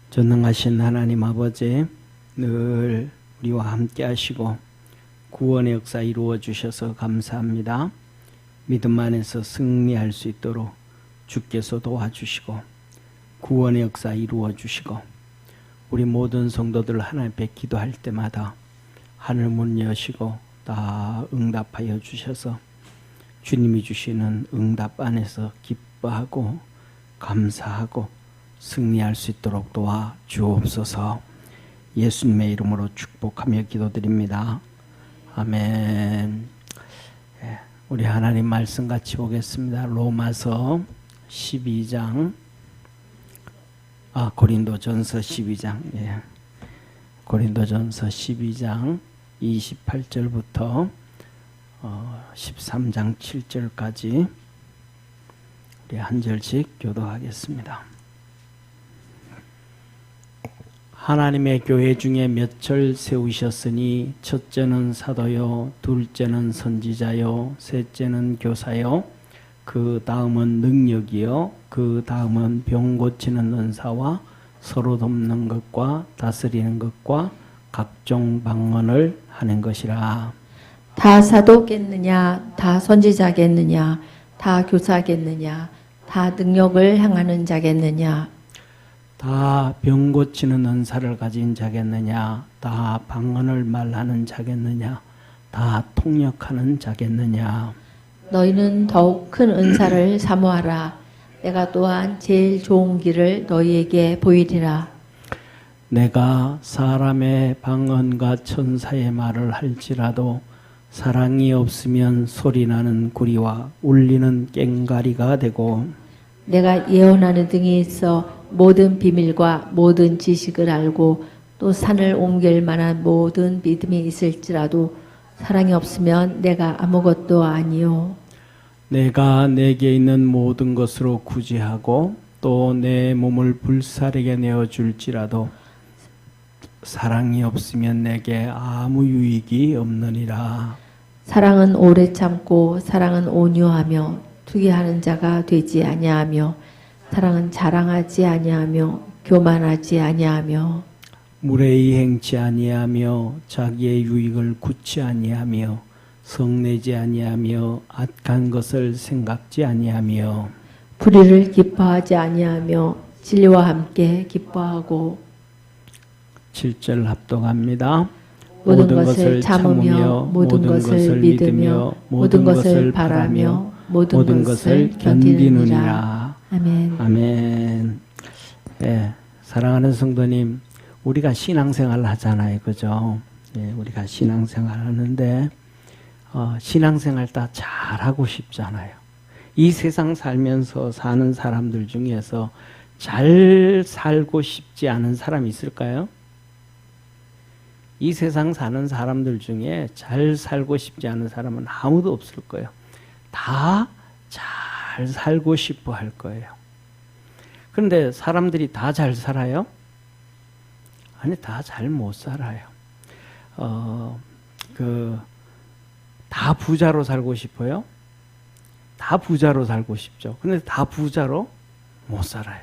전능하신 하나님 아버지, 늘 우리와 함께 하시고 구원의 역사 이루어 주셔서 감사합니다. 믿음 안에서 승리할 수 있도록 주께서 도와주시고 구원의 역사 이루어 주시고 우리 모든 성도들 하나님 앞에 기도할 때마다 하늘 문 여시고 다 응답하여 주셔서 주님이 주시는 응답 안에서 기뻐하고 감사하고 승리할 수 있도록 도와 주옵소서. 예수님의 이름으로 축복하며 기도드립니다. 아멘. 우리 하나님 말씀 같이 보겠습니다. 로마서 12장, 고린도전서 12장, 고린도전서 12장 28절부터 13장 7절까지 우리 한 절씩 교도하겠습니다. 하나님의 교회 중에 몇을 세우셨으니 첫째는 사도요, 둘째는 선지자요, 셋째는 교사요, 그 다음은 능력이요, 그 다음은 병 고치는 은사와 서로 돕는 것과 다스리는 것과 각종 방언을 하는 것이라. 다 사도겠느냐, 다 선지자겠느냐, 다 교사겠느냐, 다 능력을 행하는 자겠느냐, 다 병 고치는 은사를 가진 자겠느냐, 다 방언을 말하는 자겠느냐, 다 통역하는 자겠느냐. 너희는 더욱 큰 은사를 사모하라. 내가 또한 제일 좋은 길을 너희에게 보이리라. 내가 사람의 방언과 천사의 말을 할지라도 사랑이 없으면 소리나는 구리와 울리는 꽹가리가 되고, 내가 예언하는 등이 있어 모든 비밀과 모든 지식을 알고 또 산을 옮길 만한 모든 믿음이 있을지라도 사랑이 없으면 내가 아무것도 아니요. 내가 내게 있는 모든 것으로 구제하고 또 내 몸을 불사르게 내어줄지라도 사랑이 없으면 내게 아무 유익이 없느니라. 사랑은 오래 참고 사랑은 온유하며 투기하는 자가 되지 아니하며 사랑은 자랑하지 아니하며 교만하지 아니하며 무례히 행치 아니하며 자기의 유익을 굳지 아니하며 성내지 아니하며 악한 것을 생각지 아니하며 불의를 기뻐하지 아니하며 진리와 함께 기뻐하고 7절 합독합니다. 모든 것을 참으며 모든 것을 믿으며 모든 것을 바라며 모든 것을 견디느니라. 아멘. 아멘. 사랑하는 성도님, 우리가 신앙생활을 하잖아요, 그죠? 우리가 신앙생활 하는데 신앙생활 다 잘하고 싶잖아요. 이 세상 살면서 사는 사람들 중에서 잘 살고 싶지 않은 사람이 있을까요? 이 세상 사는 사람들 중에 잘 살고 싶지 않은 사람은 아무도 없을 거예요. 다 잘 살고 싶어 할 거예요. 그런데 사람들이 다 잘 살아요? 아니, 다 잘 못 살아요. 다 부자로 살고 싶어요? 다 부자로 살고 싶죠. 근데 다 부자로 못 살아요.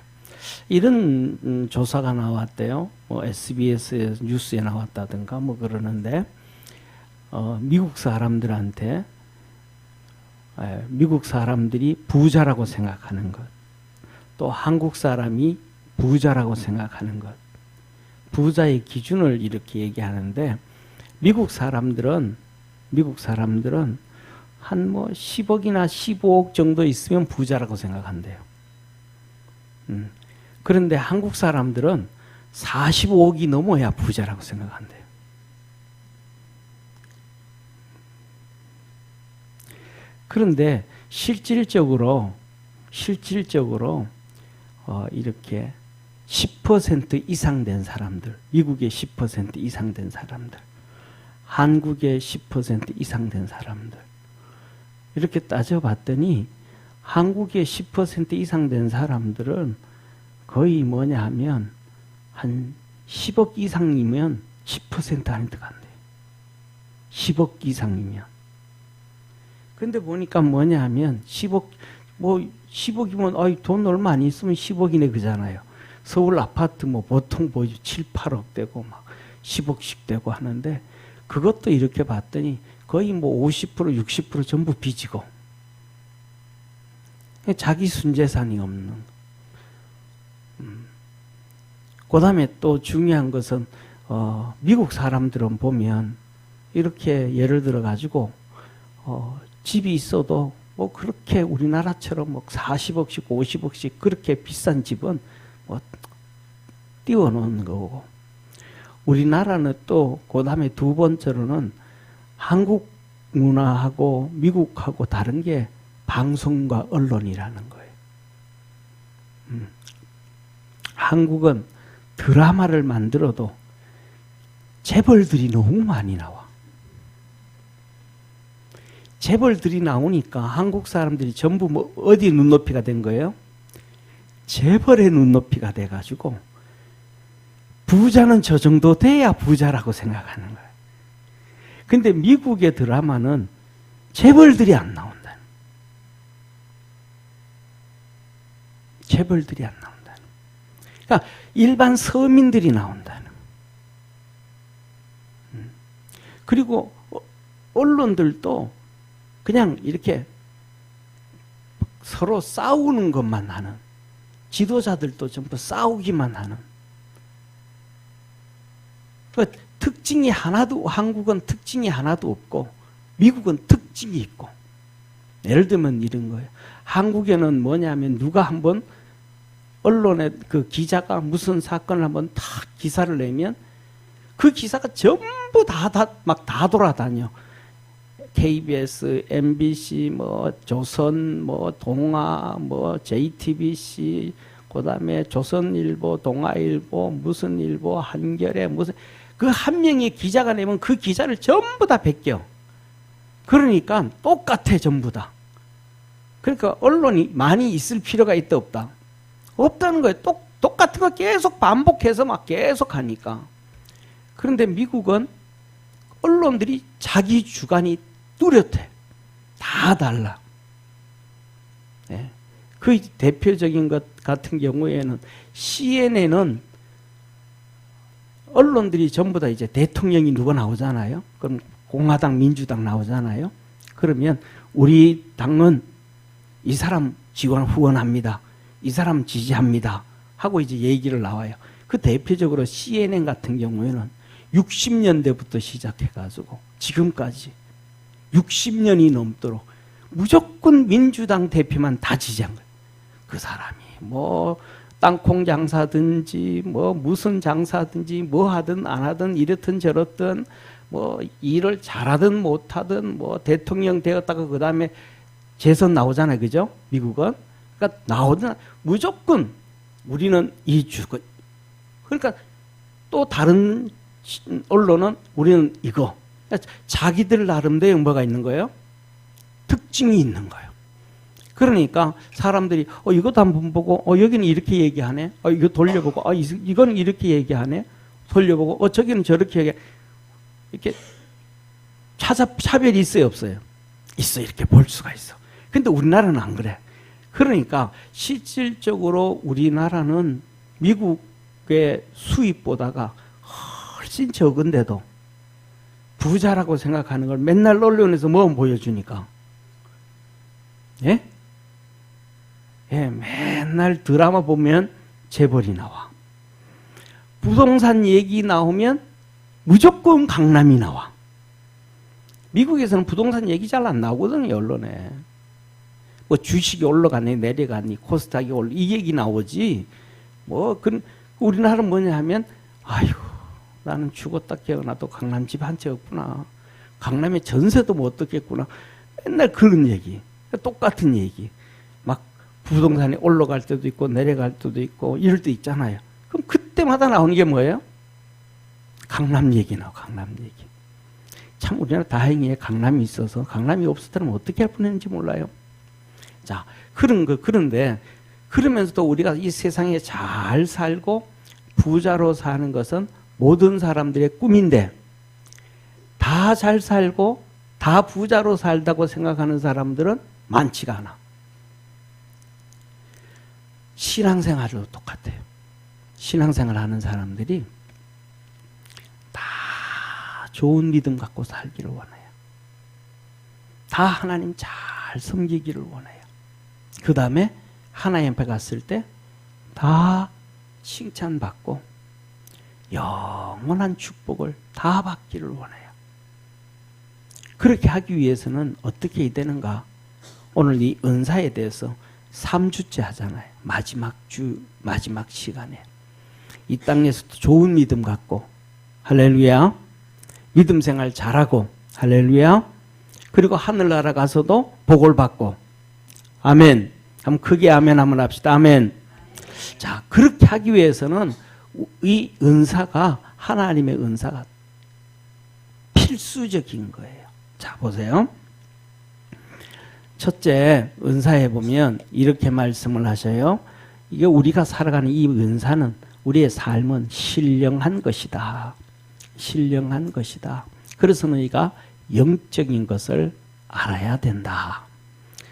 이런 조사가 나왔대요. SBS 뉴스에 나왔다든가 그러는데, 미국 사람들한테, 미국 사람들이 부자라고 생각하는 것, 또 한국 사람이 부자라고 생각하는 것, 부자의 기준을 이렇게 얘기하는데, 미국 사람들은 한 10억이나 15억 정도 있으면 부자라고 생각한대요. 그런데 한국 사람들은 45억이 넘어야 부자라고 생각한대요. 그런데 실질적으로 이렇게 10% 이상 된 사람들, 미국의 10% 이상 된 사람들, 한국의 10% 이상 된 사람들, 이렇게 따져봤더니 한국의 10% 이상 된 사람들은 거의 뭐냐 하면 한 10억 이상이면 10% 안에 들어간대요. 10억 이상이면. 근데 보니까 뭐냐 하면 10억이면 돈 얼마 안 있으면 10억이네 그잖아요. 서울 아파트 뭐 보통 보이죠. 7, 8억 되고 막 10억씩 되고 하는데 그것도 이렇게 봤더니 거의 뭐 50%, 60% 전부 빚이고 자기 순재산이 없는. 그 다음에 또 중요한 것은 미국 사람들은 보면 이렇게 예를 들어 가지고 집이 있어도 뭐 그렇게 우리나라처럼 뭐 40억씩 50억씩 그렇게 비싼 집은 뭐 띄워놓는 거고, 우리나라는 또 그 다음에 두 번째로는 한국 문화하고 미국하고 다른 게 방송과 언론이라는 거예요. 한국은 드라마를 만들어도 재벌들이 너무 많이 나와. 재벌들이 나오니까 한국 사람들이 전부 뭐 어디 눈높이가 된 거예요? 재벌의 눈높이가 돼가지고 부자는 저 정도 돼야 부자라고 생각하는 거예요. 근데 미국의 드라마는 재벌들이 안 나온다. 재벌들이 안 나온다. 그러니까 일반 서민들이 나온다는. 그리고 언론들도 그냥 이렇게 서로 싸우는 것만 하는, 지도자들도 전부 싸우기만 하는. 그 특징이 하나도, 한국은 특징이 하나도 없고 미국은 특징이 있고. 예를 들면 이런 거예요. 한국에는 뭐냐면 누가 한번 언론에 그 기자가 무슨 사건을 한번 탁 기사를 내면 그 기사가 전부 다 돌아다녀. KBS, MBC, 뭐 조선, 뭐 동아, 뭐 JTBC, 그다음에 조선일보, 동아일보, 무슨 일보, 한겨레, 무슨 그 한 명의 기자가 내면 그 기자를 전부 다 베껴. 그러니까 똑같아 전부 다. 그러니까 언론이 많이 있을 필요가 있다 없다? 없다는 거예요. 똑같은 거 계속 반복해서 막 계속 하니까. 그런데 미국은 언론들이 자기 주관이 뚜렷해. 다 달라. 네. 그 대표적인 것 같은 경우에는 CNN은 언론들이 전부 다 이제 대통령이 누가 나오잖아요. 그럼 공화당, 민주당 나오잖아요. 그러면 우리 당은 이 사람 후원합니다. 이 사람 지지합니다. 하고 이제 얘기를 나와요. 그 대표적으로 CNN 같은 경우에는 60년대부터 시작해가지고 지금까지 60년이 넘도록 무조건 민주당 대표만 다 지지한 거예요. 그 사람이 뭐 땅콩 장사든지 뭐 무슨 장사든지 뭐 하든 안 하든 이렇든 저렇든 뭐 일을 잘하든 못하든 뭐 대통령 되었다가 그 다음에 재선 나오잖아요. 그죠? 미국은. 그러니까 나오든 무조건 우리는 이 주권. 그러니까 또 다른 언론은 우리는 이거. 그러니까 자기들 나름대로 뭐가 있는 거예요? 특징이 있는 거예요. 그러니까 사람들이 이것도 한번 보고 여기는 이렇게 얘기하네. 이거 돌려보고 이거는 이렇게 얘기하네. 돌려보고 저기는 저렇게 얘기해. 이렇게 차별이 있어요 없어요? 있어. 이렇게 볼 수가 있어. 근데 우리나라는 안 그래. 그러니까 실질적으로 우리나라는 미국의 수입보다가 훨씬 적은데도 부자라고 생각하는 걸 맨날 언론에서 뭐 보여주니까. 예? 예, 맨날 드라마 보면 재벌이 나와. 부동산 얘기 나오면 무조건 강남이 나와. 미국에서는 부동산 얘기 잘 안 나오거든요, 언론에. 뭐 주식이 올라가니 내려가니 코스닥이 이 얘기 나오지. 뭐 우리나라는 뭐냐 하면 아이고 나는 죽었다 깨어나도 강남 집 한 채 없구나. 강남에 전세도 못 듣겠구나. 맨날 그런 얘기. 똑같은 얘기. 막 부동산이 올라갈 때도 있고 내려갈 때도 있고 이럴 때 있잖아요. 그럼 그때마다 나오는 게 뭐예요? 강남 얘기 나와. 강남 얘기. 참 우리나라 다행히 강남이 있어서 강남이 없었다면 어떻게 할 뻔했는지 몰라요. 자, 그런데 그러면서도 우리가 이 세상에 잘 살고 부자로 사는 것은 모든 사람들의 꿈인데 다 잘 살고 다 부자로 살다고 생각하는 사람들은 많지가 않아. 신앙생활도 똑같아요. 신앙생활 하는 사람들이 다 좋은 믿음 갖고 살기를 원해요. 다 하나님 잘 섬기기를 원해요. 그 다음에 하나님 앞에 갔을 때 다 칭찬받고 영원한 축복을 다 받기를 원해요. 그렇게 하기 위해서는 어떻게 해야 되는가? 오늘 이 은사에 대해서 3주째 하잖아요. 마지막 주, 마지막 시간에. 이 땅에서도 좋은 믿음 갖고, 할렐루야. 믿음 생활 잘하고, 할렐루야. 그리고 하늘나라 가서도 복을 받고, 아멘. 한번 크게 아멘 한번 합시다. 아멘. 자, 그렇게 하기 위해서는 이 은사가, 하나님의 은사가 필수적인 거예요. 자, 보세요. 첫째, 은사에 보면 이렇게 말씀을 하셔요. 이게 우리가 살아가는 이 은사는 우리의 삶은 신령한 것이다. 신령한 것이다. 그래서 너희가 영적인 것을 알아야 된다.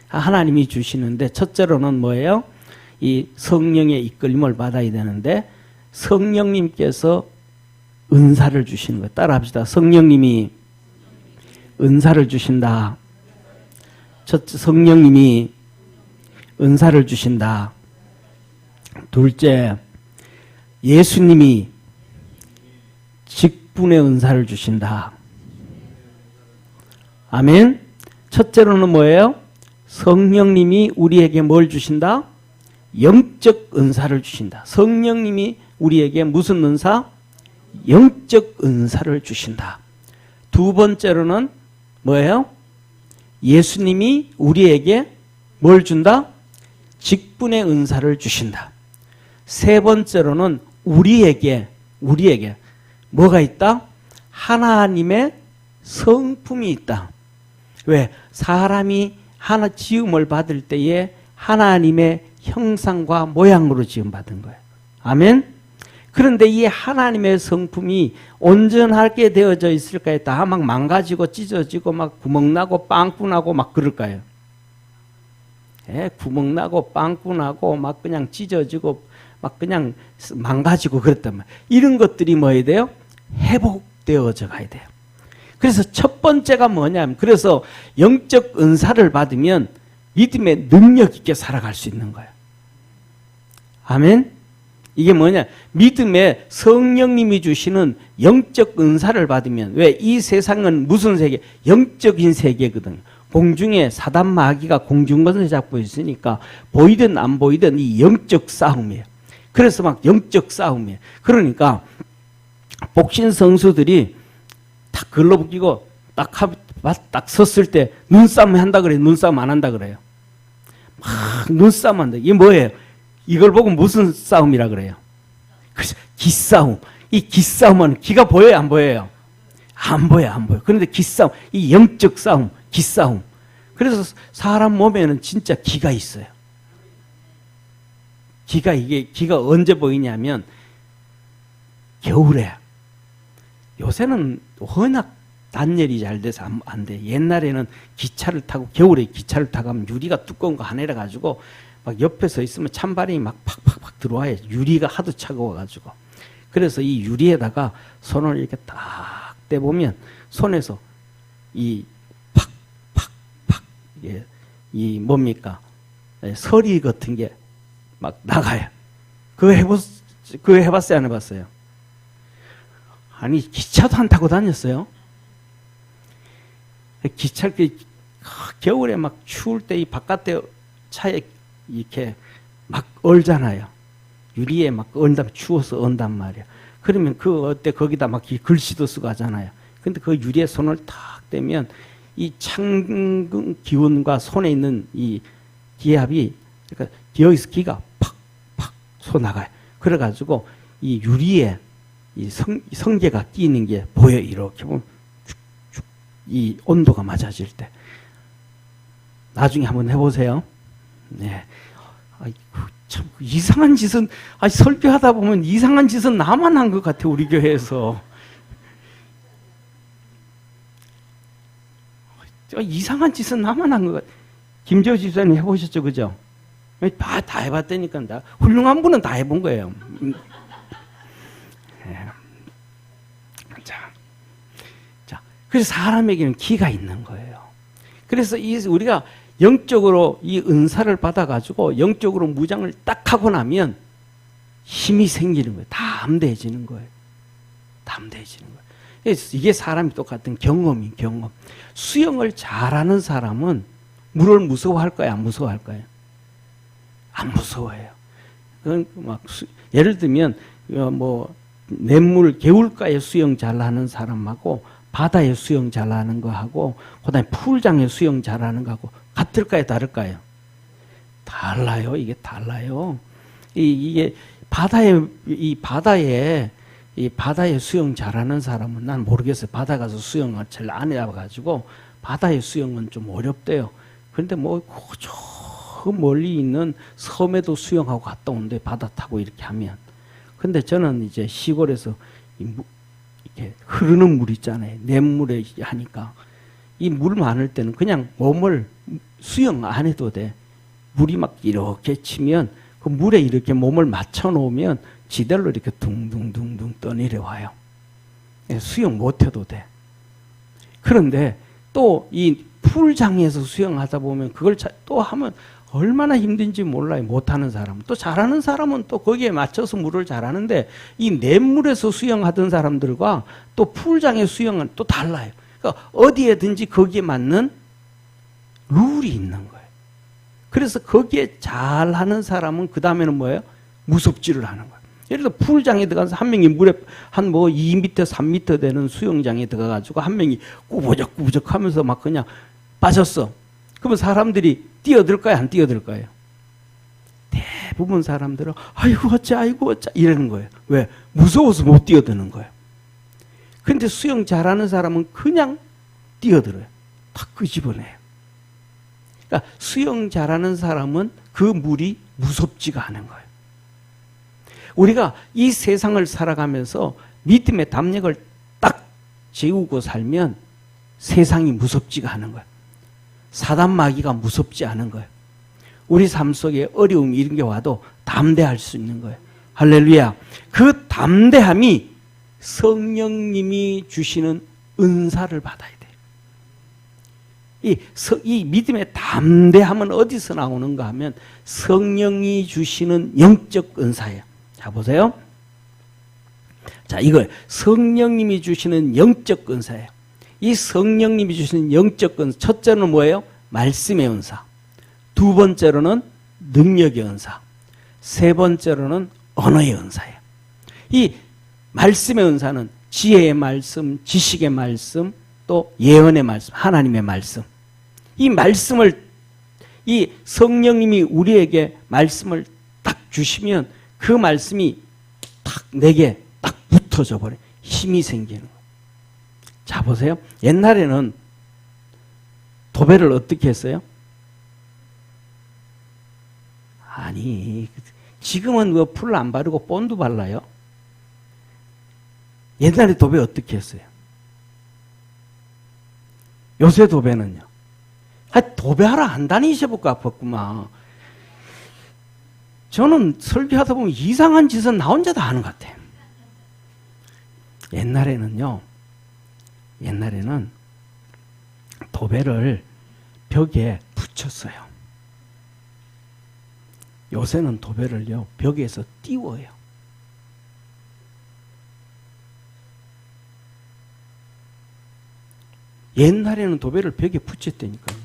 하나님이 주시는데 첫째로는 뭐예요? 이 성령의 이끌림을 받아야 되는데 성령님께서 은사를 주시는 거예요. 따라합시다. 성령님이 은사를 주신다. 첫째, 성령님이 은사를 주신다. 둘째, 예수님이 직분의 은사를 주신다. 아멘. 첫째로는 뭐예요? 성령님이 우리에게 뭘 주신다? 영적 은사를 주신다. 성령님이 우리에게 무슨 은사? 영적 은사를 주신다. 두 번째로는 뭐예요? 예수님이 우리에게 뭘 준다? 직분의 은사를 주신다. 세 번째로는 우리에게 뭐가 있다? 하나님의 성품이 있다. 왜? 사람이 하나 지음을 받을 때에 하나님의 형상과 모양으로 지음받은 거예요. 아멘? 그런데 이 하나님의 성품이 온전하게 되어져 있을까요? 다 막 망가지고 찢어지고 막 구멍나고 빵꾸나고 막 그럴까요? 예, 구멍나고 빵꾸나고 막 그냥 찢어지고 막 그냥 망가지고 그랬단 말이에요. 이런 것들이 뭐야 돼요? 회복되어져 가야 돼요. 그래서 첫 번째가 뭐냐면, 그래서 영적 은사를 받으면 믿음의 능력 있게 살아갈 수 있는 거예요. 아멘? 이게 뭐냐? 믿음의 성령님이 주시는 영적 은사를 받으면, 왜? 이 세상은 무슨 세계? 영적인 세계거든요. 공중에 사단 마귀가 공중권을 잡고 있으니까 보이든 안 보이든 이 영적 싸움이에요. 그래서 막 영적 싸움이에요. 그러니까 복신 선수들이 딱 글러붙이고 딱 섰을 때 눈싸움 한다 그래요? 눈싸움 안 한다 그래요? 막 눈싸움 한다. 이게 뭐예요? 이걸 보고 무슨 싸움이라 그래요? 그래서 기싸움. 이 기싸움은 기가 보여요, 안 보여요? 안 보여, 안 보여. 그런데 기싸움, 이 영적 싸움, 기싸움. 그래서 사람 몸에는 진짜 기가 있어요. 기가 언제 보이냐면 겨울에. 요새는 워낙 단열이 잘 돼서 안 돼. 옛날에는 기차를 타고, 겨울에 기차를 타고 가면 유리가 두꺼운 거 하나 가지고 막 옆에 서 있으면 찬바람이 막 팍팍팍 들어와요. 유리가 하도 차가워가지고. 그래서 이 유리에다가 손을 이렇게 딱 떼보면 손에서 이 팍팍팍, 이 뭡니까? 서리 같은 게 막 나가요. 그거 해봤어요? 안 해봤어요? 아니, 기차도 안 타고 다녔어요. 기차를 겨울에 막 추울 때 이 바깥에 차에 이렇게 막 얼잖아요. 유리에 막 얼다면 추워서 언단 말이야. 그러면 어때 거기다 막 글씨도 쓰고 하잖아요. 근데 그 유리에 손을 탁 대면 이 찬 기운과 손에 있는 이 기압이, 그러니까 여기서 기가 팍팍 솟아나가요. 그래가지고 이 유리에 이 성게가 끼는 게 보여. 이렇게 보면 쭉쭉 이 온도가 맞아질 때. 나중에 한번 해보세요. 네. 아이고, 참 이상한 짓은, 설교하다 보면 이상한 짓은 나만 한 것 같아, 우리 교회에서. 이상한 짓은 나만 한 것 같아. 김재호 집사님 해보셨죠, 그죠? 다 해봤다니까. 훌륭한 분은 다 해본 거예요. 자, 그래서 사람에게는 기가 있는 거예요. 그래서 우리가 영적으로 이 은사를 받아가지고 영적으로 무장을 딱 하고 나면 힘이 생기는 거예요. 담대해지는 거예요. 담대해지는 거예요. 이게 사람이 똑같은 경험. 수영을 잘하는 사람은 물을 무서워할까요? 안 무서워할까요? 안 무서워해요. 그건 막 예를 들면 냇물 개울가에 수영 잘하는 사람하고 바다에 수영 잘하는 거하고 그다음에 풀장에 수영 잘하는 거하고 같을까요? 다를까요? 달라요. 이게 달라요. 이게 바다에 수영 잘하는 사람은 난 모르겠어요. 바다 가서 수영을 잘 안 해봐가지고 바다의 수영은 좀 어렵대요. 그런데 저 멀리 있는 섬에도 수영하고 갔다 오는데 바다 타고 이렇게 하면. 근데 저는 이제 시골에서 이렇게 흐르는 물 있잖아요. 냇물에 하니까 이 물 많을 때는 그냥 몸을 수영 안 해도 돼. 물이 막 이렇게 치면 그 물에 이렇게 몸을 맞춰 놓으면 지대로 이렇게 둥둥둥둥 떠내려와요. 수영 못 해도 돼. 그런데 또 이 풀장에서 수영하다 보면 그걸 또 하면 얼마나 힘든지 몰라요. 못하는 사람은. 또 잘하는 사람은 또 거기에 맞춰서 물을 잘하는데 이 냇물에서 수영하던 사람들과 또 풀장의 수영은 또 달라요. 그러니까 어디에든지 거기에 맞는 룰이 있는 거예요. 그래서 거기에 잘하는 사람은 그 다음에는 뭐예요? 무섭지를 하는 거예요. 예를 들어 풀장에 들어가서 한 명이 물에 한 2m, 3m 되는 수영장에 들어가가지고 한 명이 꾸부적꾸부적 하면서 막 그냥 빠졌어. 그러면 사람들이 뛰어들까요? 안 뛰어들까요? 대부분 사람들은 아이고 어쩌 이러는 거예요. 왜? 무서워서 못 뛰어드는 거예요. 근데 수영 잘하는 사람은 그냥 뛰어들어요. 탁 끄집어내요. 그러니까 수영 잘하는 사람은 그 물이 무섭지가 않은 거예요. 우리가 이 세상을 살아가면서 믿음의 담력을 딱 재우고 살면 세상이 무섭지가 않은 거예요. 사단 마귀가 무섭지 않은 거예요. 우리 삶 속에 어려움 이런 게 와도 담대할 수 있는 거예요. 할렐루야. 그 담대함이 성령님이 주시는 은사를 받아야 돼요. 이 믿음의 담대함은 어디서 나오는가 하면 성령이 주시는 영적 은사예요. 자, 보세요. 자, 이걸 성령님이 주시는 영적 은사예요. 이 성령님이 주시는 영적 은사, 첫째는 뭐예요? 말씀의 은사. 두 번째로는 능력의 은사. 세 번째로는 언어의 은사예요. 이 말씀의 은사는 지혜의 말씀, 지식의 말씀, 또 예언의 말씀, 하나님의 말씀. 이 말씀을, 이 성령님이 우리에게 말씀을 딱 주시면 그 말씀이 딱 내게 딱 붙어져 버려요. 힘이 생기는 거예요. 자, 보세요. 옛날에는 도배를 어떻게 했어요? 아니, 지금은 왜 풀 안 바르고 본드 발라요? 옛날에 도배 어떻게 했어요? 요새 도배는요? 도배하러 안 다니셔볼까 싶었구만. 저는 설교하다 보면 이상한 짓은 나 혼자 다 하는 것 같아요. 옛날에는 도배를 벽에 붙였어요. 요새는 도배를요, 벽에서 띄워요. 옛날에는 도배를 벽에 붙였다니까요.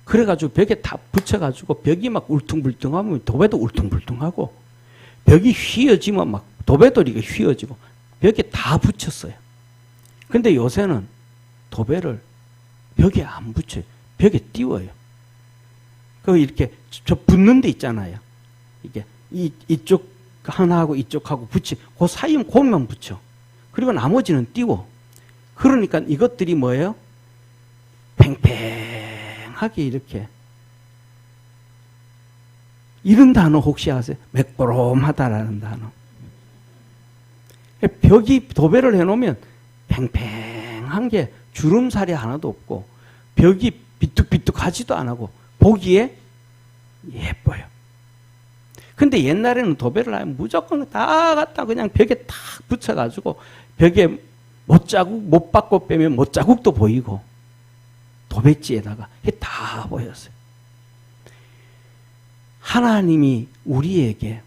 그래가지고 벽에 다 붙여가지고 벽이 막 울퉁불퉁하면 도배도 울퉁불퉁하고 벽이 휘어지면 막 도배도 이렇게 휘어지고 벽에 다 붙였어요. 근데 요새는 도배를 벽에 안 붙여요. 벽에 띄워요. 그 이렇게 저 붙는 데 있잖아요. 이게 이쪽 하나하고 이쪽하고 붙이 그 사이는 고만 붙여. 그리고 나머지는 띄워. 그러니까 이것들이 뭐예요? 팽팽하게 이렇게. 이런 단어 혹시 아세요? 매끄럼하다라는 단어. 벽이 도배를 해놓으면 팽팽한 게 주름살이 하나도 없고 벽이 비뚝비뚝하지도 안 하고 보기에 예뻐요. 근데 옛날에는 도배를 하면 무조건 다 갖다 그냥 벽에 탁 붙여가지고 벽에 못 받고 빼면 못자국도 보이고 도배지에다가 이게 다 보였어요. 하나님이 우리에게,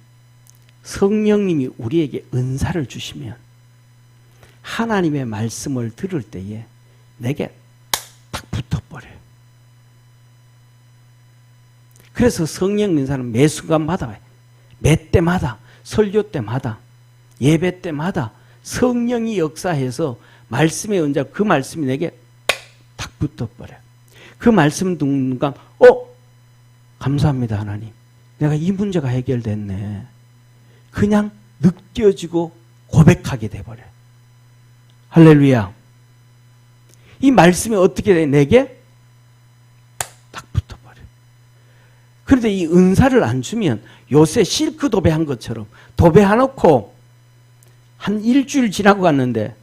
성령님이 우리에게 은사를 주시면 하나님의 말씀을 들을 때에 내게 딱 붙어버려요. 그래서 성령 은사는 매 순간마다, 매 때마다, 설교 때마다, 예배 때마다 성령이 역사해서 말씀의 은자, 그 말씀이 내게 딱 붙어버려요. 그 말씀 듣는 순간 감사합니다 하나님. 내가 이 문제가 해결됐네. 그냥 느껴지고 고백하게 돼버려요. 할렐루야. 이 말씀이 어떻게 돼? 내게 딱 붙어버려요. 그런데 이 은사를 안 주면 요새 실크 도배한 것처럼 도배해놓고 한 일주일 지나고 갔는데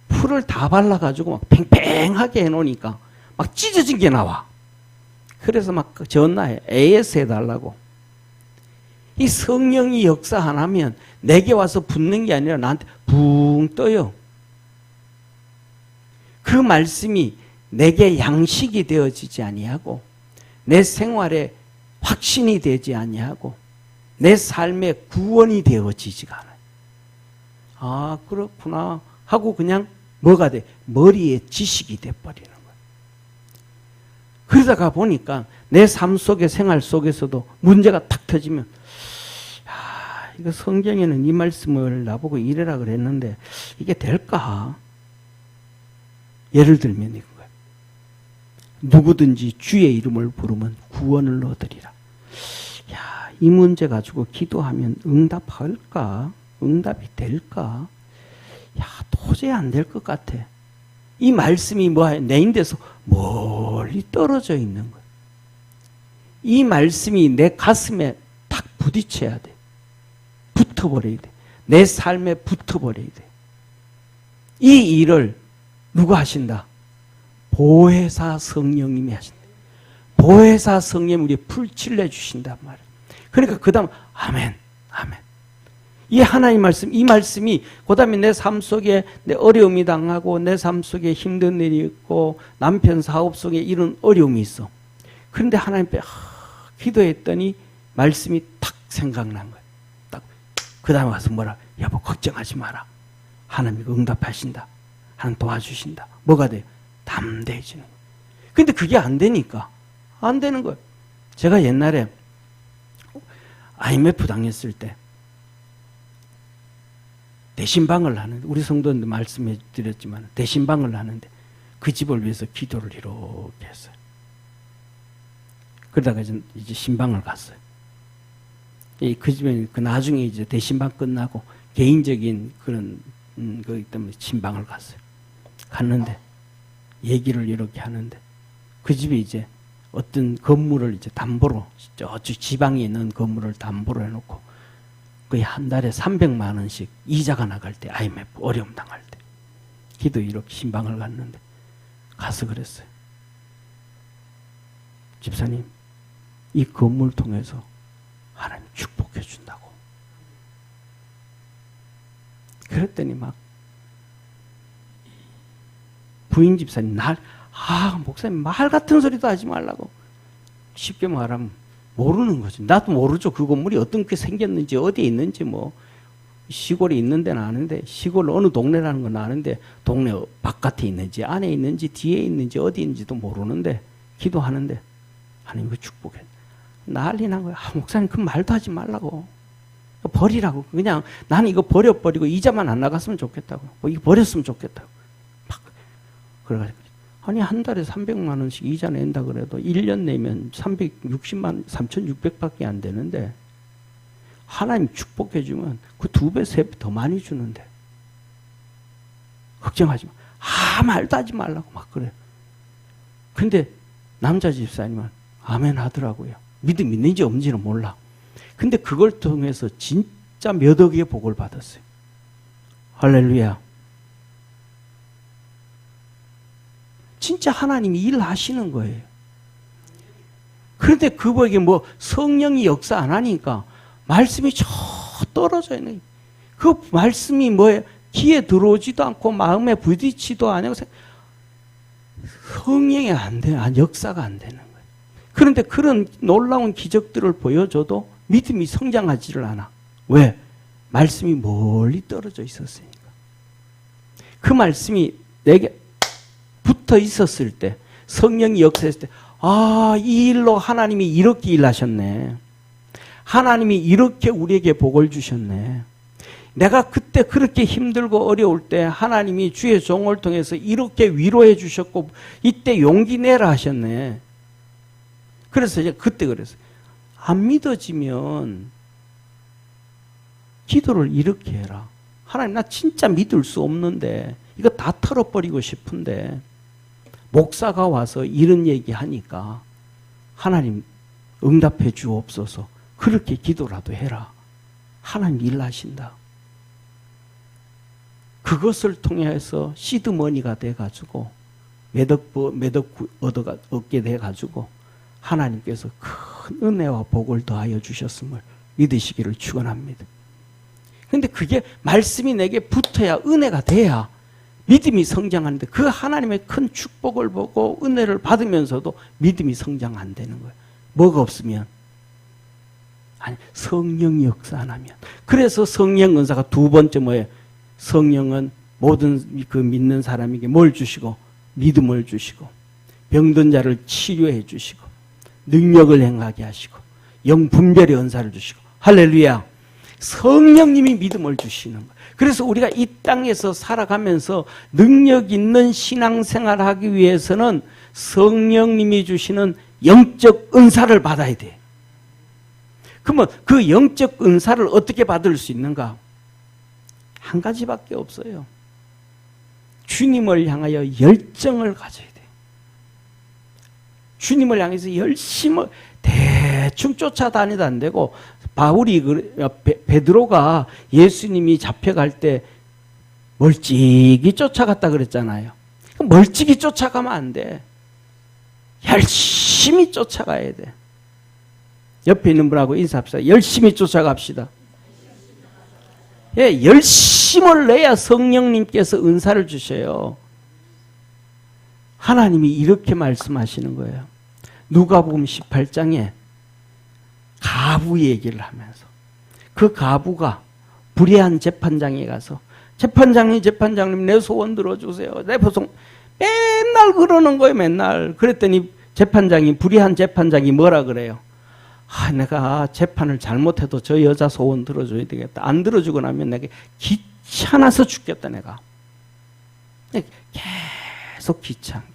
풀을 다 발라가지고 막 팽팽하게 해놓으니까 막 찢어진 게 나와. 그래서 막 전화해. AS 해달라고. 이 성령이 역사 안 하면 내게 와서 붙는 게 아니라 나한테 붕 떠요. 그 말씀이 내게 양식이 되어지지 아니하고 내 생활에 확신이 되지 아니하고 내 삶에 구원이 되어지지가 않아요. 아, 그렇구나 하고 그냥 뭐가 돼? 머리에 지식이 돼버리는 거예요. 그러다가 보니까 내 삶 속에, 생활 속에서도 문제가 탁 터지면 이거 성경에는 이 말씀을 나보고 이래라 그랬는데 이게 될까? 예를 들면 이거예요. 누구든지 주의 이름을 부르면 구원을 얻으리라. 야, 이 문제 가지고 기도하면 응답할까? 응답이 될까? 야, 도저히 안 될 것 같아. 이 말씀이 내 인데서 멀리 떨어져 있는 거예요. 이 말씀이 내 가슴에 탁 부딪혀야 돼. 붙어버려야 돼. 내 삶에 붙어버려야 돼. 이 일을 누가 하신다? 보혜사 성령님이 하신다. 보혜사 성령님이 우리에 풀칠내 주신단 말이에요. 그러니까 그 다음 아멘, 아멘. 이 하나님 말씀, 이 말씀이 그 다음에 내 삶 속에 내 어려움이 당하고 내 삶 속에 힘든 일이 있고 남편 사업 속에 이런 어려움이 있어. 그런데 하나님 앞에 기도했더니 말씀이 탁 생각난 거예요. 딱 그 다음에 와서 뭐라? 여보 걱정하지 마라. 하나님이 응답하신다. 하나님 도와주신다. 뭐가 돼요? 담대해지는 거예요. 근데 그게 안 되니까 안 되는 거예요. 제가 옛날에 IMF 당했을 때 대신방을 하는데, 우리 성도님들 말씀해 드렸지만 대신방을 하는데 그 집을 위해서 기도를 이렇게 했어요. 그러다가 이제 신방을 갔어요. 그 집에 그 나중에 이제 대신방 끝나고 개인적인 그런 거기 때문에 신방을 갔어요. 갔는데 얘기를 이렇게 하는데 그 집이 이제 어떤 건물을 이제 담보로, 저쪽 지방에 있는 건물을 담보로 해놓고 거의 한 달에 300만 원씩 이자가 나갈 때, IMF 어려움 당할 때 기도 이렇게 신방을 갔는데 가서 그랬어요. 집사님, 이 건물 통해서 하나님 축복해 준다고. 그랬더니 막 부인 집사님 목사님 말 같은 소리도 하지 말라고. 쉽게 말하면 모르는 거죠. 나도 모르죠. 그 건물이 어떻게 생겼는지, 어디에 있는지, 뭐 시골에 있는 데는 아는데, 시골 어느 동네라는 건 아는데 동네 바깥에 있는지 안에 있는지 뒤에 있는지 어디 있는지도 모르는데 기도하는데 하나님 그 축복해. 난리 난 거야. 목사님 그 말도 하지 말라고. 버리라고. 그냥 나는 이거 버려버리고 이자만 안 나갔으면 좋겠다고. 이거 버렸으면 좋겠다고. 막 그래가지고 아니 한 달에 300만 원씩 이자 낸다 그래도 1년 내면 360만 3,600밖에 안 되는데 하나님 축복해 주면 그 2배, 3배 더 많이 주는데 걱정하지 마. 말도 하지 말라고 막 그래. 근데 남자 집사님은 아멘 하더라고요. 믿음 있는지 없는지는 몰라. 근데 그걸 통해서 진짜 몇 억의 복을 받았어요. 할렐루야. 진짜 하나님이 일하시는 거예요. 그런데 그거에게 뭐 성령이 역사 안 하니까 말씀이 저 떨어져 있는 거예요. 그 말씀이 뭐예요? 귀에 들어오지도 않고 마음에 부딪히도 않고 성령이 안 되는, 역사가 안 되는 거예요. 그런데 그런 놀라운 기적들을 보여줘도 믿음이 성장하지를 않아. 왜? 말씀이 멀리 떨어져 있었으니까. 그 말씀이 내게 붙어 있었을 때, 성령이 역사했을 때, 아, 이 일로 하나님이 이렇게 일하셨네. 하나님이 이렇게 우리에게 복을 주셨네. 내가 그때 그렇게 힘들고 어려울 때 하나님이 주의 종을 통해서 이렇게 위로해 주셨고 이때 용기 내라 하셨네. 그래서 이제 그때 그랬어요. 안 믿어지면 기도를 이렇게 해라. 하나님, 나 진짜 믿을 수 없는데 이거 다 털어버리고 싶은데 목사가 와서 이런 얘기하니까 하나님 응답해 주옵소서. 그렇게 기도라도 해라. 하나님 일하신다. 그것을 통해서 시드머니가 돼가지고 매덕 얻게 돼가지고 하나님께서 큰 은혜와 복을 더하여 주셨음을 믿으시기를 축원합니다. 그런데 그게 말씀이 내게 붙어야 은혜가 돼야 믿음이 성장하는데 그 하나님의 큰 축복을 보고 은혜를 받으면서도 믿음이 성장 안 되는 거예요. 뭐가 없으면? 아니, 성령이 역사 안 하면. 그래서 성령 은사가 두 번째 뭐예요? 성령은 모든 그 믿는 사람에게 뭘 주시고? 믿음을 주시고, 병든 자를 치료해 주시고, 능력을 행하게 하시고, 영분별의 은사를 주시고, 할렐루야. 성령님이 믿음을 주시는 거예요. 그래서 우리가 이 땅에서 살아가면서 능력 있는 신앙생활을 하기 위해서는 성령님이 주시는 영적 은사를 받아야 돼. 그러면 그 영적 은사를 어떻게 받을 수 있는가? 한 가지밖에 없어요. 주님을 향하여 열정을 가져야 돼. 주님을 향해서 열심을 대충 쫓아다니다 안 되고, 바울이 베드로가 예수님이 잡혀갈 때 멀찍이 쫓아갔다 그랬잖아요. 멀찍이 쫓아가면 안 돼. 열심히 쫓아가야 돼. 옆에 있는 분하고 인사합시다. 열심히 쫓아갑시다. 예, 열심을 내야 성령님께서 은사를 주셔요. 하나님이 이렇게 말씀하시는 거예요. 누가복음 18장에 가부 얘기를 하면서 그 가부가 불의한 재판장에 가서 재판장님 내 소원 들어주세요. 내 보송 맨날 그러는 거예요. 맨날. 그랬더니 불의한 재판장이 뭐라 그래요? 내가 재판을 잘못해도 저 여자 소원 들어줘야 되겠다. 안 들어주고 나면 내가 귀찮아서 죽겠다. 내가 계속 귀찮게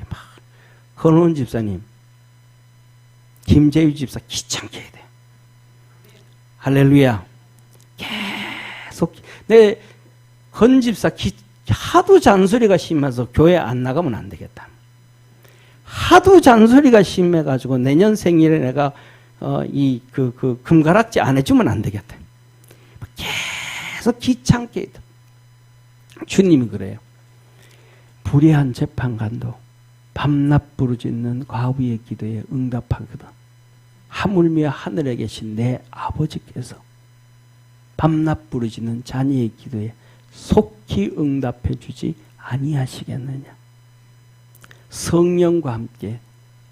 막. 권원 집사님, 김재유 집사 귀찮게 해야 돼. 할렐루야. 계속 내 권 집사 하도 잔소리가 심해서 교회 안 나가면 안 되겠다. 하도 잔소리가 심해가지고 내년 생일에 내가 금가락지 안 해주면 안 되겠다. 계속 귀찮게 해도. 주님이 그래요. 불의한 재판관도 밤낮 부르짖는 과부의 기도에 응답하거든. 하물며 하늘에 계신 내 아버지께서 밤낮 부르짖는 자녀의 기도에 속히 응답해 주지 아니하시겠느냐. 성령과 함께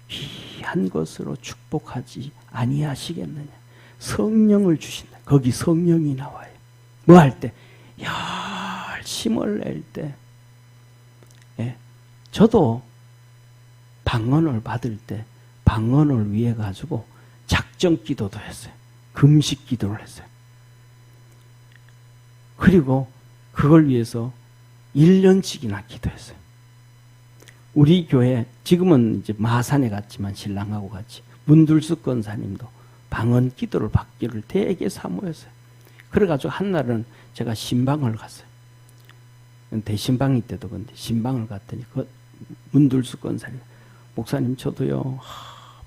귀한 것으로 축복하지 아니하시겠느냐. 성령을 주신다. 거기 성령이 나와요. 뭐 할 때? 열심을 낼 때. 예. 저도 방언을 받을 때 방언을 위해 가지고 작정 기도도 했어요. 금식 기도를 했어요. 그리고 그걸 위해서 1년씩이나 기도했어요. 우리 교회, 지금은 이제 마산에 갔지만 신랑하고 같이 문둘수 권사님도 방언 기도를 받기를 되게 사모했어요. 그래가지고 한날은 제가 신방을 갔어요. 대신방이 때도 근데 신방을 갔더니 그 문둘수 권사님, 목사님 저도요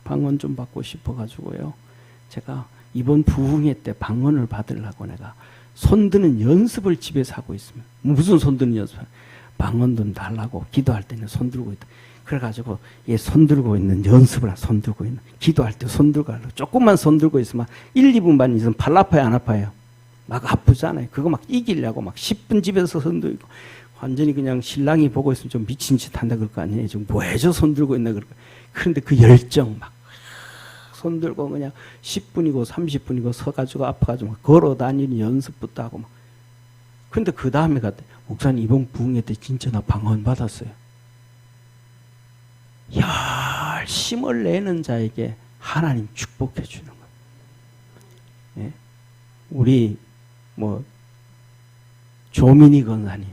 방언 좀 받고 싶어가지고요 제가 이번 부흥회 때 방언을 받으려고 내가 손드는 연습을 집에서 하고 있습니다. 무슨 손드는 연습? 방언 좀 달라고 기도할 때는 손들고 있다. 그래가지고 얘 손 들고 있는 연습을 손 들고 있는 기도할 때 손 들고 하려고 조금만 손 들고 있으면 1, 2분만 있으면 팔 아파요 안 아파요? 막 아프잖아요. 그거 막 이기려고 막 10분 집에서 손 들고 완전히 그냥 신랑이 보고 있으면 좀 미친 짓 한다 그럴 거 아니에요. 지금 뭐해 저 손 들고 있나 그럴 거. 그런데 그 열정 막 손 들고 그냥 10분이고 30분이고 서가지고 아파가지고 막 걸어 다니는 연습부터 하고 막. 그런데 그 다음에 갔대. 목사님 이번 부흥회 때 진짜 나 방언 받았어요. 열심을 내는 자에게 하나님 축복해 주는 거예요. 예? 우리 뭐 조민희 권사님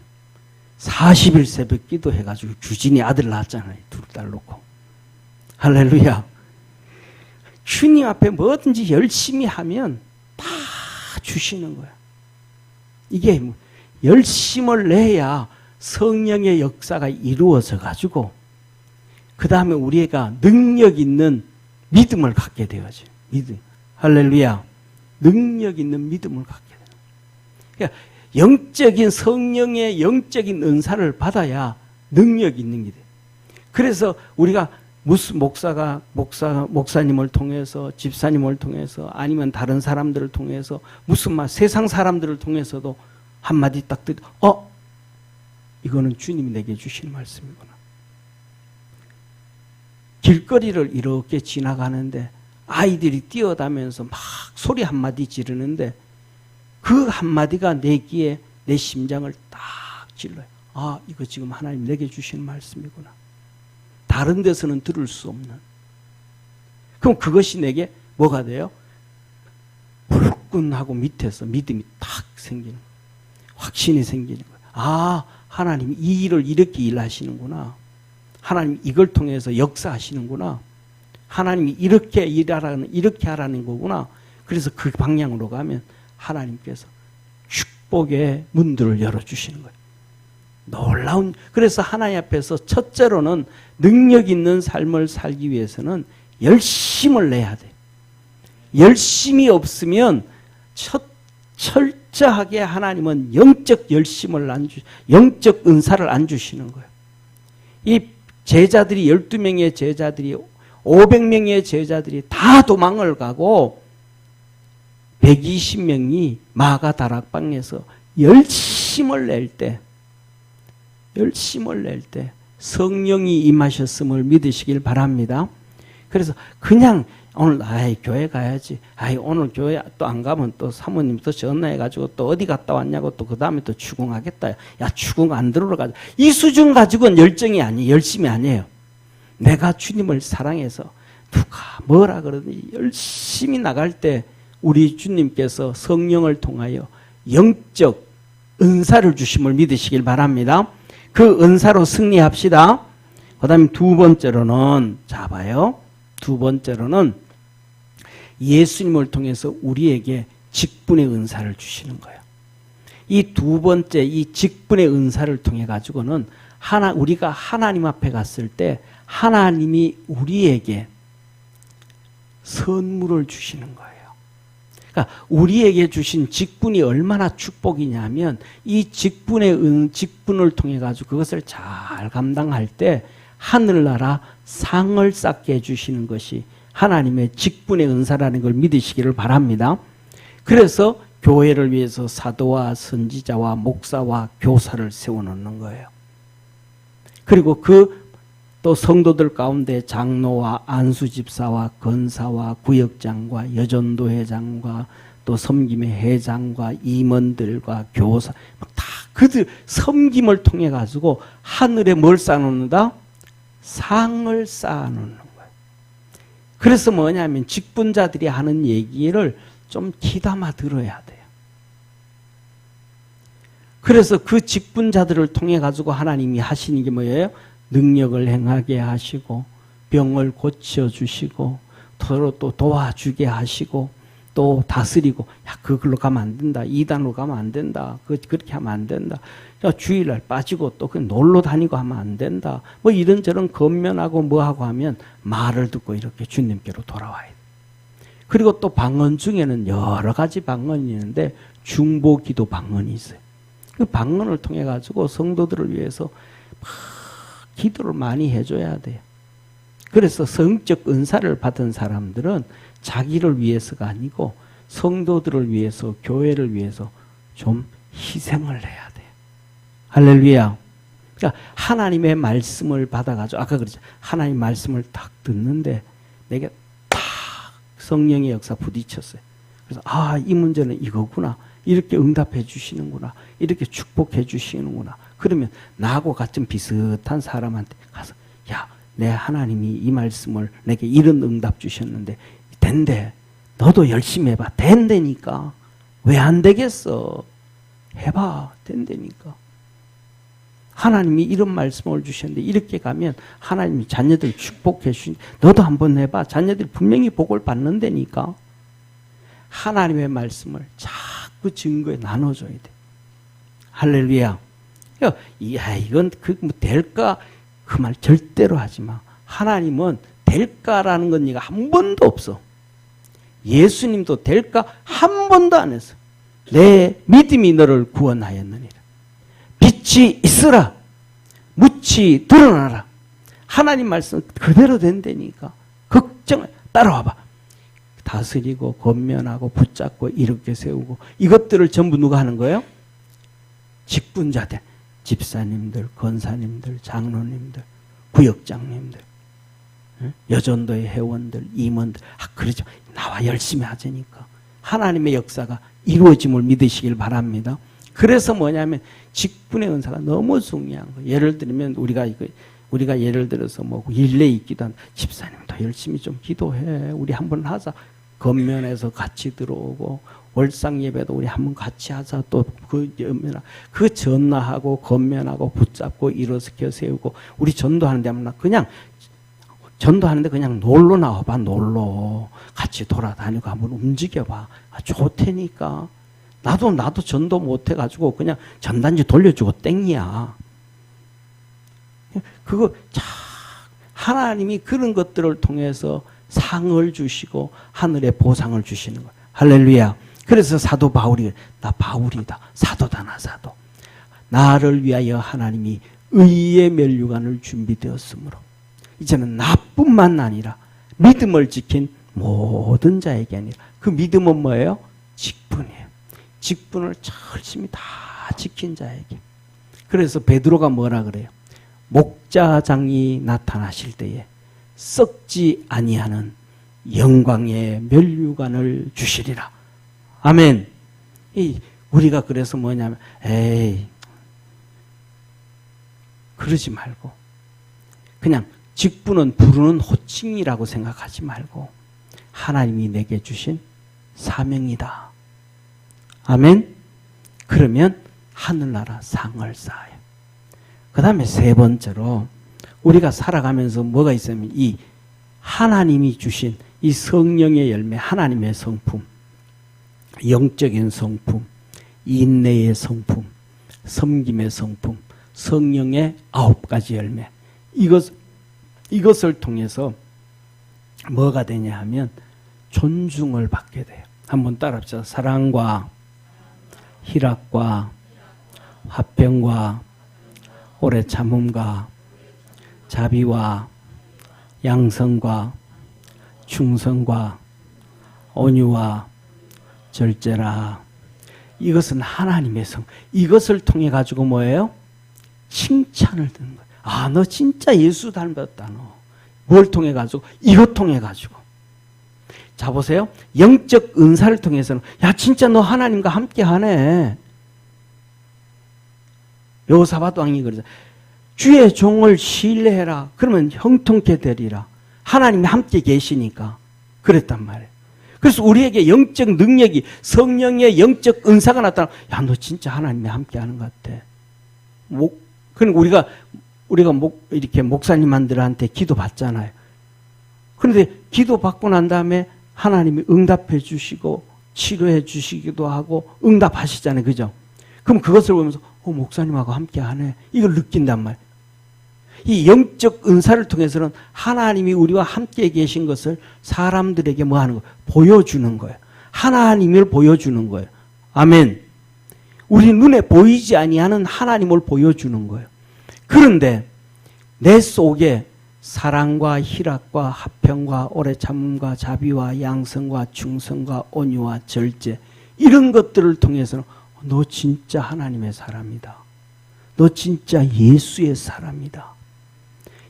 40일 새벽 기도해가지고 규진이 아들 낳았잖아요. 2딸 놓고. 할렐루야. 주님 앞에 뭐든지 열심히 하면 다 주시는 거야. 이게 열심을 내야 성령의 역사가 이루어져 가지고 그 다음에 우리가 능력 있는 믿음을 갖게 되어져요. 믿음. 할렐루야. 능력 있는 믿음을 갖게 되는 거예요. 그러니까 영적인 성령의 영적인 은사를 받아야 능력 있는 게 돼요. 그래서 우리가 무슨 목사님을 통해서 집사님을 통해서 아니면 다른 사람들을 통해서 무슨 세상 사람들을 통해서도 한마디 딱 듣고 이거는 주님이 내게 주신 말씀이구나. 길거리를 이렇게 지나가는데 아이들이 뛰어다면서 막 소리 한마디 지르는데 그 한마디가 내 귀에 내 심장을 딱 찔러요. 이거 지금 하나님 내게 주신 말씀이구나. 다른 데서는 들을 수 없는. 그럼 그것이 내게 뭐가 돼요? 불끈하고 밑에서 믿음이 탁 생기는 거예요. 확신이 생기는 거예요. 하나님이 이 일을 이렇게 일하시는구나. 하나님이 이걸 통해서 역사하시는구나. 하나님이 이렇게 이렇게 하라는 거구나. 그래서 그 방향으로 가면 하나님께서 축복의 문들을 열어주시는 거예요. 놀라운. 그래서 하나님 앞에서 첫째로는 능력 있는 삶을 살기 위해서는 열심을 내야 돼요. 열심이 없으면 철저하게 하나님은 영적 열심을 영적 은사를 안 주시는 거예요. 이 제자들이 12명의 제자들이 500명의 제자들이 다 도망을 가고 120명이 마가 다락방에서 열심을 낼 때 성령이 임하셨음을 믿으시길 바랍니다. 그래서 그냥 오늘 교회 가야지. 오늘 교회 또 안 가면 또 사모님 또 전화해가지고 또 어디 갔다 왔냐고 또 그 다음에 또 추궁하겠다. 야 추궁 안 들으러 가자. 이 수준 가지고는 열정이 아니에요. 열심이 아니에요. 내가 주님을 사랑해서 누가 뭐라 그러든지 열심히 나갈 때 우리 주님께서 성령을 통하여 영적 은사를 주심을 믿으시길 바랍니다. 그 은사로 승리합시다. 그 다음에 두 번째로는 예수님을 통해서 우리에게 직분의 은사를 주시는 거예요. 이 두 번째 이 직분의 은사를 통해 가지고는 우리가 하나님 앞에 갔을 때 하나님이 우리에게 선물을 주시는 거예요. 그러니까 우리에게 주신 직분이 얼마나 축복이냐면 이 직분을 통해 가지고 그것을 잘 감당할 때 하늘나라 상을 쌓게 해주시는 것이 하나님의 직분의 은사라는 걸 믿으시기를 바랍니다. 그래서 교회를 위해서 사도와 선지자와 목사와 교사를 세워놓는 거예요. 그리고 또 성도들 가운데 장로와 안수집사와 권사와 구역장과 여전도회장과 또 섬김의 회장과 임원들과 교사 다 그들 섬김을 통해 가지고 하늘에 뭘 쌓아놓는다? 상을 쌓아놓는 거예요. 그래서 뭐냐면 직분자들이 하는 얘기를 좀 귀담아 들어야 돼요. 그래서 그 직분자들을 통해 가지고 하나님이 하시는 게 뭐예요? 능력을 행하게 하시고 병을 고쳐주시고 서로 또 도와주게 하시고 또 다스리고 그걸로 가면 안 된다. 이단으로 가면 안 된다. 그렇게 하면 안 된다. 주일날 빠지고 또 그냥 놀러 다니고 하면 안 된다. 뭐 이런저런 건면하고 뭐하고 하면 말을 듣고 이렇게 주님께로 돌아와야 돼. 그리고 또 방언 중에는 여러 가지 방언이 있는데 중보기도 방언이 있어요. 그 방언을 통해 가지고 성도들을 위해서 막 기도를 많이 해줘야 돼요. 그래서 성적 은사를 받은 사람들은 자기를 위해서가 아니고 성도들을 위해서, 교회를 위해서 좀 희생을 해야 돼요. 할렐루야. 그러니까 하나님의 말씀을 받아가지고, 아까 그랬죠. 하나님 말씀을 딱 듣는데 내게 딱 성령의 역사 부딪혔어요. 그래서 이 문제는 이거구나. 이렇게 응답해 주시는구나. 이렇게 축복해 주시는구나. 그러면 나하고 같은 비슷한 사람한테 가서, 야, 내 하나님이 이 말씀을 내게 이런 응답 주셨는데 된대. 너도 열심히 해봐. 된다니까. 왜 안 되겠어? 해봐. 된다니까. 하나님이 이런 말씀을 주셨는데 이렇게 가면 하나님이 자녀들 축복해 주신, 너도 한번 해봐. 자녀들이 분명히 복을 받는다니까. 하나님의 말씀을 자꾸 증거에 나눠줘야 돼. 할렐루야. 이건 될까? 그 말 절대로 하지 마. 하나님은 될까라는 건 네가 한 번도 없어. 예수님도 될까? 한 번도 안 했어. 내 믿음이 너를 구원하였느니라. 빛이 있으라. 묻이 드러나라. 하나님 말씀 그대로 된다니까. 걱정, 따라와봐. 다스리고 권면하고 붙잡고 이렇게 세우고, 이것들을 전부 누가 하는 거예요? 직분자들. 집사님들, 권사님들, 장로님들, 구역장님들, 여전도의 회원들, 임원들. 그러죠. 나와 열심히 하자니까. 하나님의 역사가 이루어짐을 믿으시길 바랍니다. 그래서 뭐냐면 직분의 은사가 너무 중요한 거예요. 예를 들면 우리가 예를 들어서 릴레이 기도, 집사님 더 열심히 좀 기도해. 우리 한번 하자. 겉면에서 같이 들어오고, 월상 예배도 우리 한번 같이 하자. 또 그 전화하고 겉면하고 붙잡고 일어서 세우고, 우리 전도하는데 하면 그냥 전도하는데 그냥 놀러 나와봐. 놀러 같이 돌아다니고 한번 움직여봐. 좋다니까. 나도 전도 못해가지고 그냥 전단지 돌려주고 땡이야. 그거 하나님이 그런 것들을 통해서 상을 주시고 하늘의 보상을 주시는 거예요. 할렐루야. 그래서 사도 바울이, 나 바울이다. 사도다, 나 사도. 나를 위하여 하나님이 의의 면류관을 준비되었으므로 이제는 나뿐만 아니라 믿음을 지킨 모든 자에게 아니라, 그 믿음은 뭐예요? 직분이에요. 직분을 열심히 다 지킨 자에게. 그래서 베드로가 뭐라 그래요? 목자장이 나타나실 때에 썩지 아니하는 영광의 면류관을 주시리라. 아멘. 우리가 그래서 뭐냐면, 그러지 말고, 그냥 직분은 부르는 호칭이라고 생각하지 말고 하나님이 내게 주신 사명이다. 아멘. 그러면 하늘나라 상을 쌓아요. 그 다음에 세 번째로 우리가 살아가면서 뭐가 있으면 이 하나님이 주신 이 성령의 열매, 하나님의 성품, 영적인 성품, 인내의 성품, 섬김의 성품, 성령의 9가지 열매, 이것을 통해서 뭐가 되냐 하면 존중을 받게 돼요. 한번 따라합시다. 사랑과 희락과 화평과 오래 참음과 자비와 양성과 충성과 온유와 절제라. 이것은 하나님의 성. 이것을 통해 가지고 뭐예요? 칭찬을 듣는 거예요. 너 진짜 예수 닮았다. 너. 뭘 통해 가지고? 이것 통해 가지고. 자, 보세요. 영적 은사를 통해서는, 야, 진짜 너 하나님과 함께 하네. 여호사밧 왕이 그러죠. 주의 종을 신뢰해라. 그러면 형통케 되리라. 하나님이 함께 계시니까 그랬단 말이에요. 그래서 우리에게 영적 능력이, 성령의 영적 은사가 나타나, 야, 너 진짜 하나님이 함께 하는 것 같아. 그러니까 우리가 이렇게 목사님들한테 기도 받잖아요. 그런데 기도 받고 난 다음에 하나님이 응답해 주시고 치료해 주시기도 하고 응답하시잖아요. 그죠? 그럼 그것을 보면서 목사님하고 함께 하네. 이걸 느낀단 말이에요. 이 영적 은사를 통해서는 하나님이 우리와 함께 계신 것을 사람들에게 뭐 하는 거예요? 보여주는 거예요. 하나님을 보여주는 거예요. 아멘. 우리 눈에 보이지 아니하는 하나님을 보여주는 거예요. 그런데 내 속에 사랑과 희락과 화평과 오래 참음과 자비와 양성과 충성과 온유와 절제 이런 것들을 통해서는 너 진짜 하나님의 사람이다. 너 진짜 예수의 사람이다.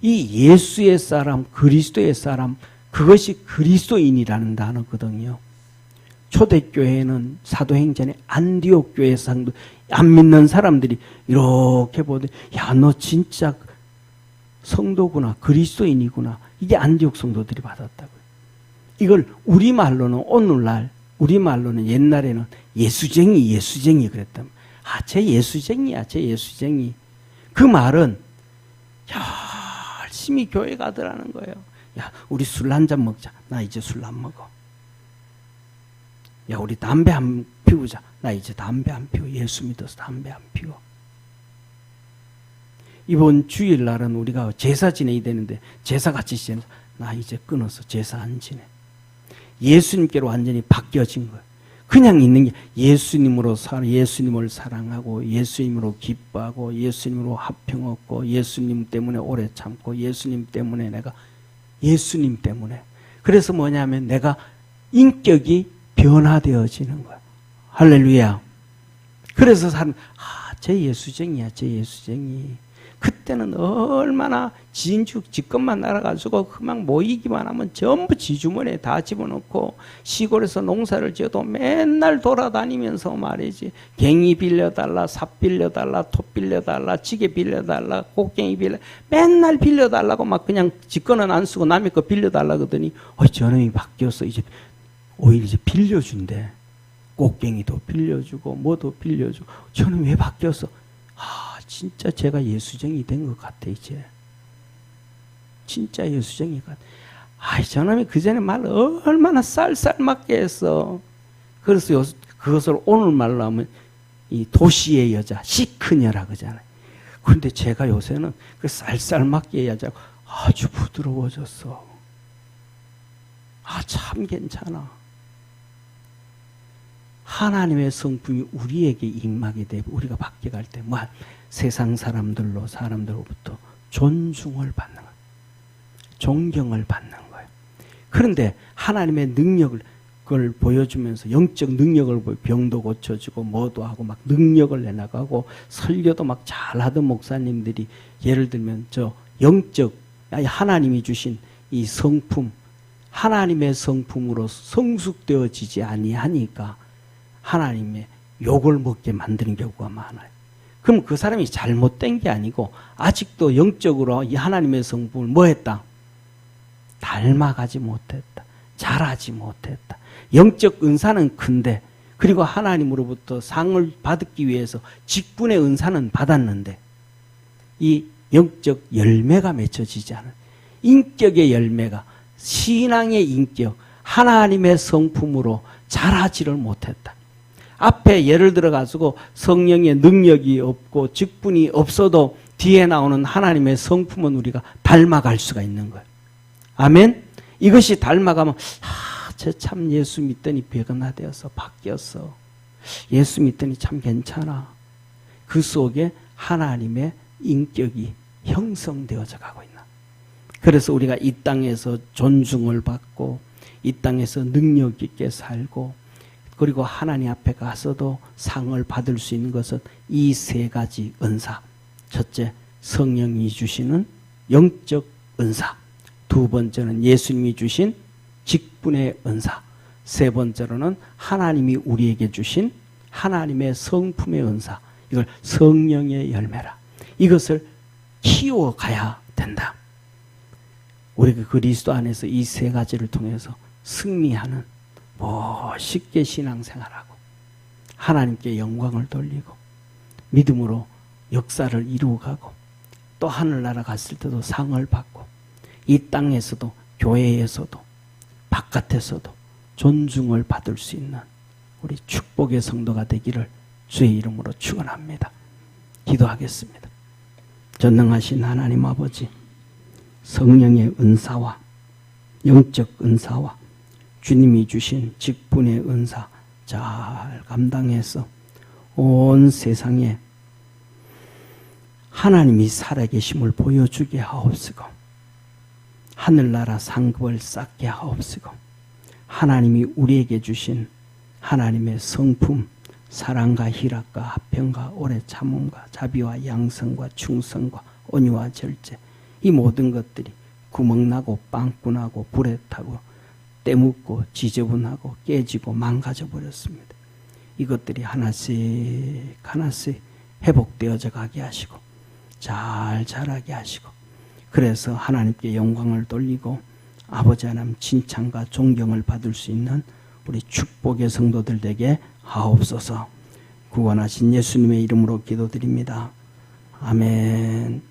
이 예수의 사람, 그리스도의 사람, 그것이 그리스도인이라는 단어거든요. 초대교회는 사도행전에 안디옥 교회 상도 안 믿는 사람들이 이렇게 보더니 야, 너 진짜 성도구나, 그리스도인이구나. 이게 안디옥 성도들이 받았다고요. 이걸 우리말로는 오늘날, 우리말로는 옛날에는 예수쟁이 그랬단 말이에요. 아, 쟤 예수쟁이야, 쟤 예수쟁이. 그 말은 열심히 교회 가더라는 거예요. 야, 우리 술 한 잔 먹자. 나 이제 술 안 먹어. 야, 우리 담배 한 피우자. 나 이제 담배 안 피워. 예수 믿어서 담배 안 피워. 이번 주일날은 우리가 제사 지내야 되는데 제사 같이 지내서 나 이제 끊어서 제사 안 지내. 예수님께로 완전히 바뀌어진 거예요. 그냥 있는 게 예수님으로 예수님을 사랑하고 예수님으로 기뻐하고 예수님으로 화평 얻고 예수님 때문에 오래 참고 예수님 때문에 내가 예수님 때문에 그래서 뭐냐면 내가 인격이 변화되어지는 거야. 할렐루야. 그래서 사람 쟤 예수쟁이야, 쟤 예수쟁이. 그때는 얼마나 진죽 지껏만 날아가지고 그만 모이기만 하면 전부 지주머니에 다 집어넣고 시골에서 농사를 지어도 맨날 돌아다니면서 말이지 갱이 빌려달라, 삽 빌려달라, 톱 빌려달라, 지게 빌려달라, 곡괭이 빌려 맨날 빌려달라고 막 그냥 지 거는 안 쓰고 남의 거 빌려달라 그러더니 저놈이 바뀌었어. 이제 오히려 이제 빌려준대. 곡괭이도 빌려주고 뭐도 빌려주고 저는 왜 바뀌었어? 진짜 제가 예수쟁이 된 것 같아 이제. 진짜 예수쟁이 같아. 저놈이 그전에 말 얼마나 쌀쌀맞게 했어. 그래서 그것을 오늘말로 하면 이 도시의 여자 시크녀라 그러잖아요. 그런데 제가 요새는 그 쌀쌀맞게 여자고 아주 부드러워졌어. 참 괜찮아. 하나님의 성품이 우리에게 임하게 되고 우리가 바뀌어갈 때 세상 사람들로부터 존중을 받는 거예요. 존경을 받는 거예요. 그런데 하나님의 능력을 그걸 보여주면서 영적 능력을 병도 고쳐주고 뭐도 하고 막 능력을 내나가고 설교도 막 잘하던 목사님들이 예를 들면 저 영적 하나님이 주신 이 성품 하나님의 성품으로 성숙되어지지 아니하니까 하나님의 욕을 먹게 만드는 경우가 많아요. 그럼 그 사람이 잘못된 게 아니고 아직도 영적으로 이 하나님의 성품을 뭐 했다? 닮아가지 못했다. 잘하지 못했다. 영적 은사는 큰데 그리고 하나님으로부터 상을 받기 위해서 직분의 은사는 받았는데 이 영적 열매가 맺혀지지 않아요. 인격의 열매가 신앙의 인격, 하나님의 성품으로 자라지를 못했다. 앞에 예를 들어가지고 성령의 능력이 없고 직분이 없어도 뒤에 나오는 하나님의 성품은 우리가 닮아갈 수가 있는 거예요. 아멘? 이것이 닮아가면 쟤 참 예수 믿더니 변화되어서 바뀌었어. 예수 믿더니 참 괜찮아. 그 속에 하나님의 인격이 형성되어져 가고 있나. 그래서 우리가 이 땅에서 존중을 받고 이 땅에서 능력 있게 살고 그리고 하나님 앞에 가서도 상을 받을 수 있는 것은 이 세 가지 은사. 첫째, 성령이 주시는 영적 은사. 두 번째는 예수님이 주신 직분의 은사. 세 번째로는 하나님이 우리에게 주신 하나님의 성품의 은사. 이걸 성령의 열매라. 이것을 키워가야 된다. 우리가 그리스도 안에서 이 세 가지를 통해서 승리하는 멋있게 신앙생활하고 하나님께 영광을 돌리고 믿음으로 역사를 이루어가고 또 하늘나라 갔을 때도 상을 받고 이 땅에서도 교회에서도 바깥에서도 존중을 받을 수 있는 우리 축복의 성도가 되기를 주의 이름으로 축원합니다. 기도하겠습니다. 전능하신 하나님 아버지, 성령의 은사와 영적 은사와 주님이 주신 직분의 은사 잘 감당해서 온 세상에 하나님이 살아계심을 보여주게 하옵시고 하늘나라 상급을 쌓게 하옵시고 하나님이 우리에게 주신 하나님의 성품 사랑과 희락과 화평과 오래 참음과 자비와 양성과 충성과 온유와 절제 이 모든 것들이 구멍나고 빵꾸나고 불에 타고 때묻고 지저분하고 깨지고 망가져 버렸습니다. 이것들이 하나씩 하나씩 회복되어져 가게 하시고 잘 자라게 하시고 그래서 하나님께 영광을 돌리고 아버지 하나님 칭찬과 존경을 받을 수 있는 우리 축복의 성도들 되게 하옵소서. 구원하신 예수님의 이름으로 기도드립니다. 아멘.